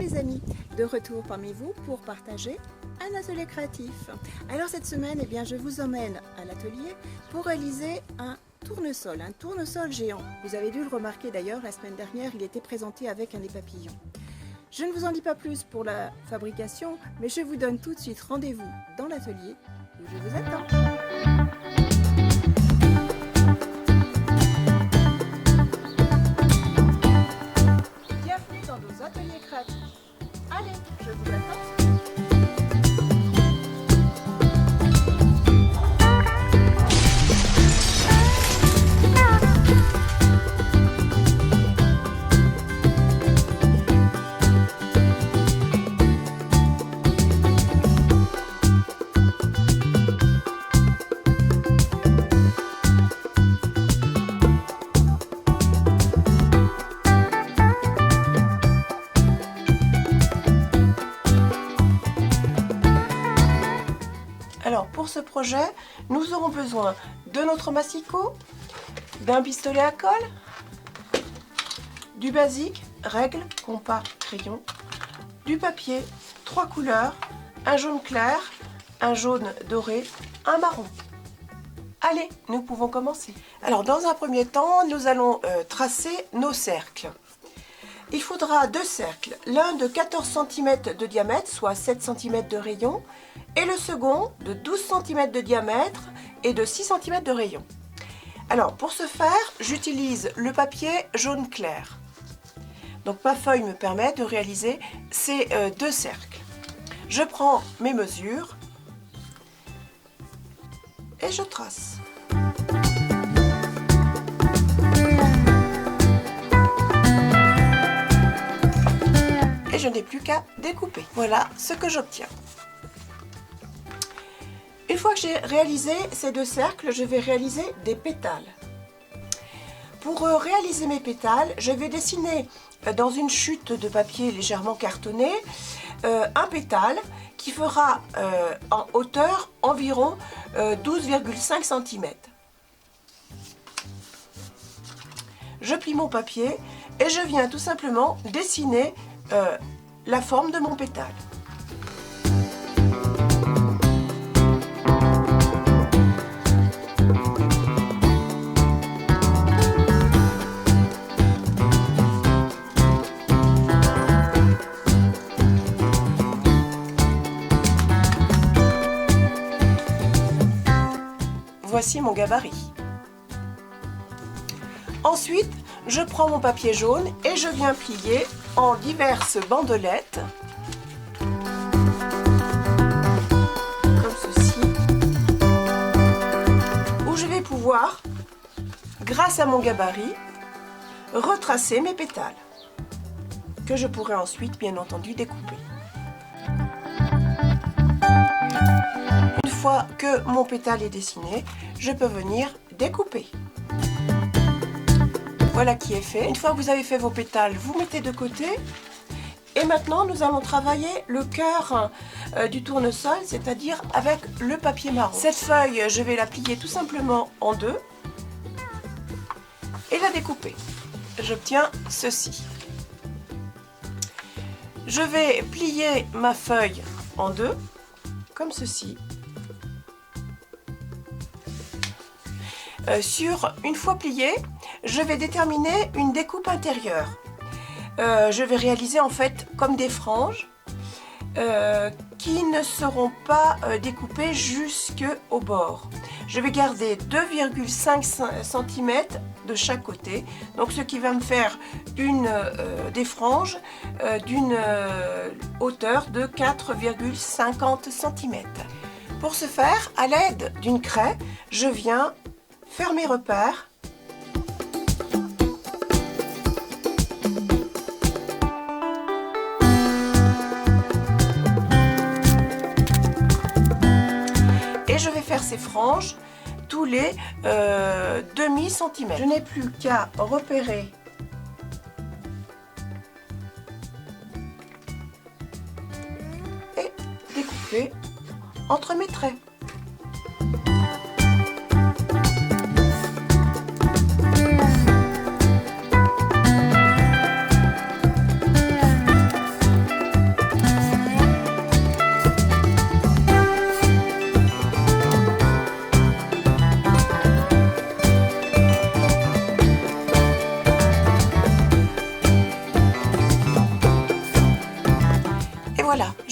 les amis, de retour parmi vous pour partager un atelier créatif. Alors cette semaine, eh bien, je vous emmène à l'atelier pour réaliser un tournesol géant. Vous avez dû le remarquer d'ailleurs, la semaine dernière, il était présenté avec un nez papillon. Je ne vous en dis pas plus pour la fabrication, mais je vous donne tout de suite rendez-vous dans l'atelier où je vous attends. Bienvenue dans nos ateliers créatifs. Allez, je vous attends. Alors pour ce projet, nous aurons besoin de notre massicot, d'un pistolet à colle, du basique, règle, compas, crayon, du papier, 3 couleurs, un jaune clair, un jaune doré, un marron. Allez, nous pouvons commencer. Alors dans un premier temps, nous allons tracer nos cercles. Il faudra 2 cercles, l'un de 14 cm de diamètre, soit 7 cm de rayon, et le second de 12 cm de diamètre et de 6 cm de rayon. Alors pour ce faire, j'utilise le papier jaune clair. Donc ma feuille me permet de réaliser ces 2 cercles. Je prends mes mesures et je trace. Et je n'ai plus qu'à découper. Voilà ce que j'obtiens. Une fois que j'ai réalisé ces 2 cercles, je vais réaliser des pétales. Pour réaliser mes pétales, je vais dessiner dans une chute de papier légèrement cartonné un pétale qui fera en hauteur environ 12,5 cm. Je plie mon papier et je viens tout simplement dessiner la forme de mon pétale. Voici mon gabarit. Ensuite, je prends mon papier jaune et je viens plier en diverses bandelettes, comme ceci, où je vais pouvoir, grâce à mon gabarit, retracer mes pétales, que je pourrai ensuite, bien entendu, découper. Une fois que mon pétale est dessiné, je peux venir découper. Voilà qui est fait. Une fois que vous avez fait vos pétales, vous mettez de côté. Et maintenant, nous allons travailler le cœur du tournesol, c'est-à-dire avec le papier marron. Cette feuille, je vais la plier tout simplement en 2 et la découper. J'obtiens ceci. Je vais plier ma feuille en 2, comme ceci. Une fois pliée, je vais déterminer une découpe intérieure. Je vais réaliser en fait comme des franges qui ne seront pas découpées jusqu'au bord. Je vais garder 2,5 cm de chaque côté, donc ce qui va me faire des franges d'une hauteur de 4,50 cm. Pour ce faire, à l'aide d'une craie, je viens faire mes repères. Et je vais faire ces franges tous les demi-centimètres. Je n'ai plus qu'à repérer et découper entre mes traits.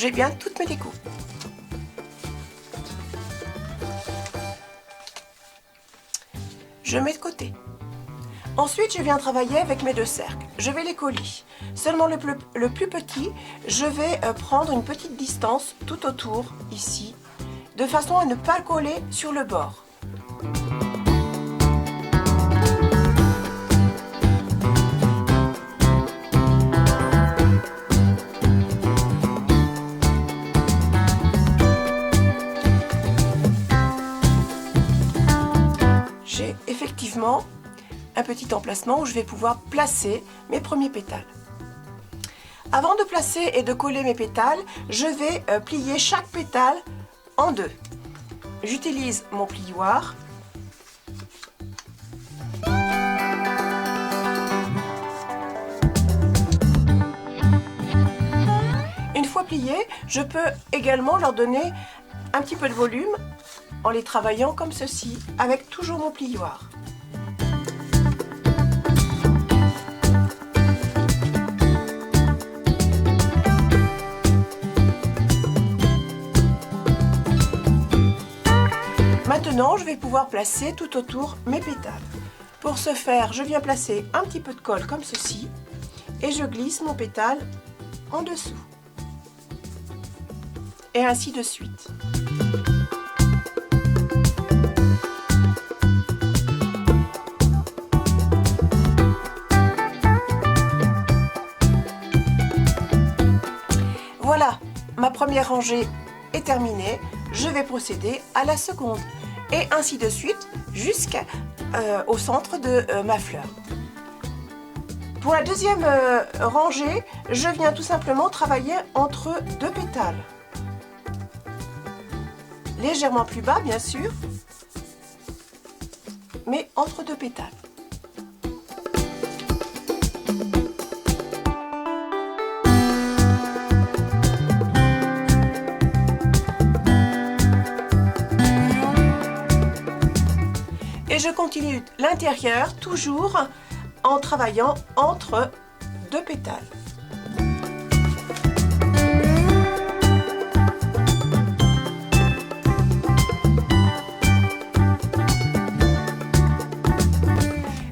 j'ai bien toutes mes découpes. Je mets de côté. Ensuite, je viens travailler avec mes deux cercles. Je vais les coller. Seulement le plus petit, je vais prendre une petite distance tout autour, ici, de façon à ne pas le coller sur le bord. J'ai effectivement un petit emplacement où je vais pouvoir placer mes premiers pétales. Avant de placer et de coller mes pétales, je vais plier chaque pétale en deux. J'utilise mon plioir. Une fois pliés, je peux également leur donner un petit peu de volume en les travaillant comme ceci, avec toujours mon plioir. Maintenant, je vais pouvoir placer tout autour mes pétales. Pour ce faire, je viens placer un petit peu de colle comme ceci et je glisse mon pétale en dessous. Et ainsi de suite. Voilà, ma première rangée est terminée. Je vais procéder à la seconde. Et ainsi de suite jusqu'au centre de ma fleur. Pour la deuxième rangée, je viens tout simplement travailler entre deux pétales. Légèrement plus bas, bien sûr, mais entre deux pétales. Et je continue l'intérieur toujours en travaillant entre deux pétales.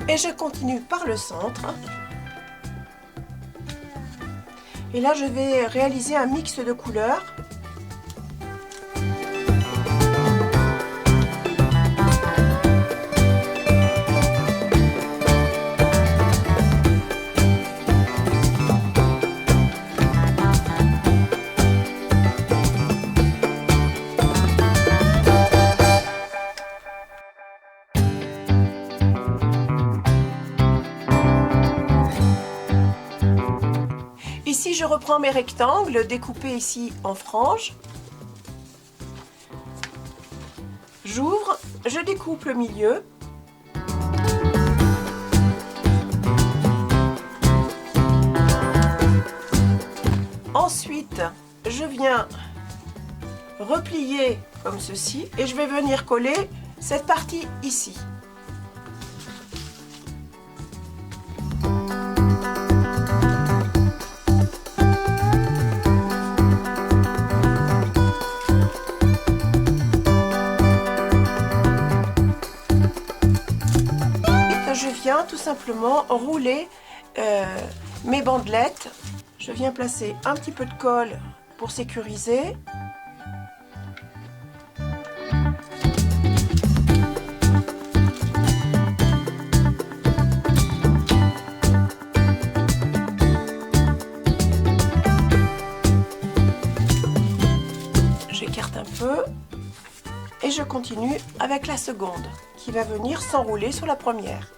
Et je continue par le centre. Et là, je vais réaliser un mix de couleurs. Ici, je reprends mes rectangles découpés ici en franges. J'ouvre, je découpe le milieu. Ensuite, je viens replier comme ceci et je vais venir coller cette partie ici. Tout simplement rouler mes bandelettes. Je viens placer un petit peu de colle pour sécuriser. J'écarte un peu et je continue avec la seconde qui va venir s'enrouler sur la première.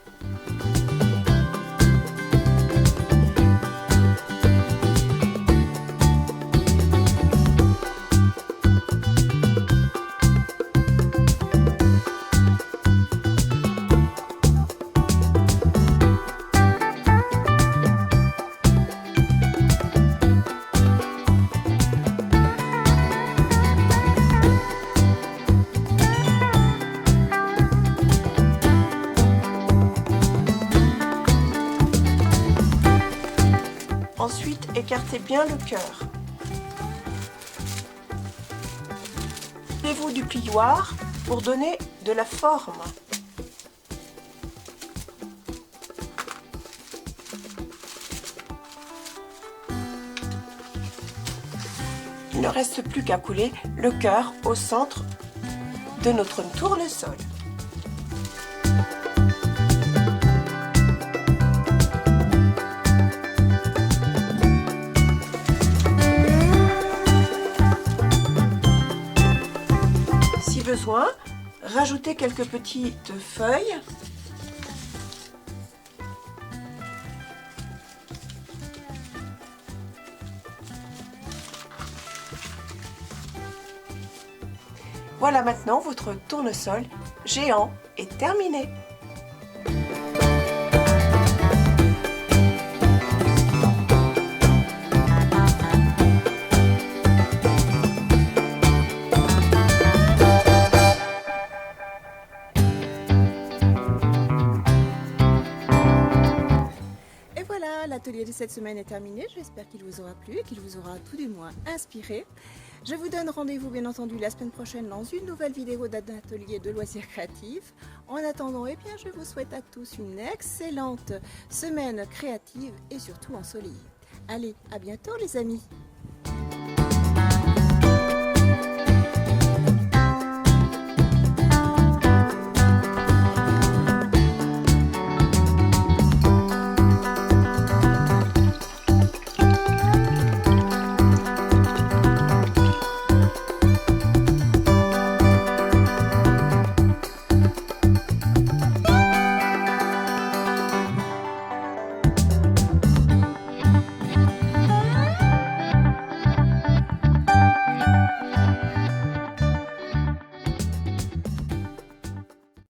Ensuite, écartez bien le cœur. Servez-vous du plioir pour donner de la forme. Il ne reste plus qu'à couler le cœur au centre de notre tournesol. Si besoin, rajoutez quelques petites feuilles. Voilà, maintenant votre tournesol géant est terminé. Et voilà, l'atelier de cette semaine est terminé. J'espère qu'il vous aura plu et qu'il vous aura tout du moins inspiré. Je vous donne rendez-vous bien entendu la semaine prochaine dans une nouvelle vidéo d'un atelier de loisirs créatifs. En attendant, eh bien, je vous souhaite à tous une excellente semaine créative et surtout ensoleillée. Allez, à bientôt les amis!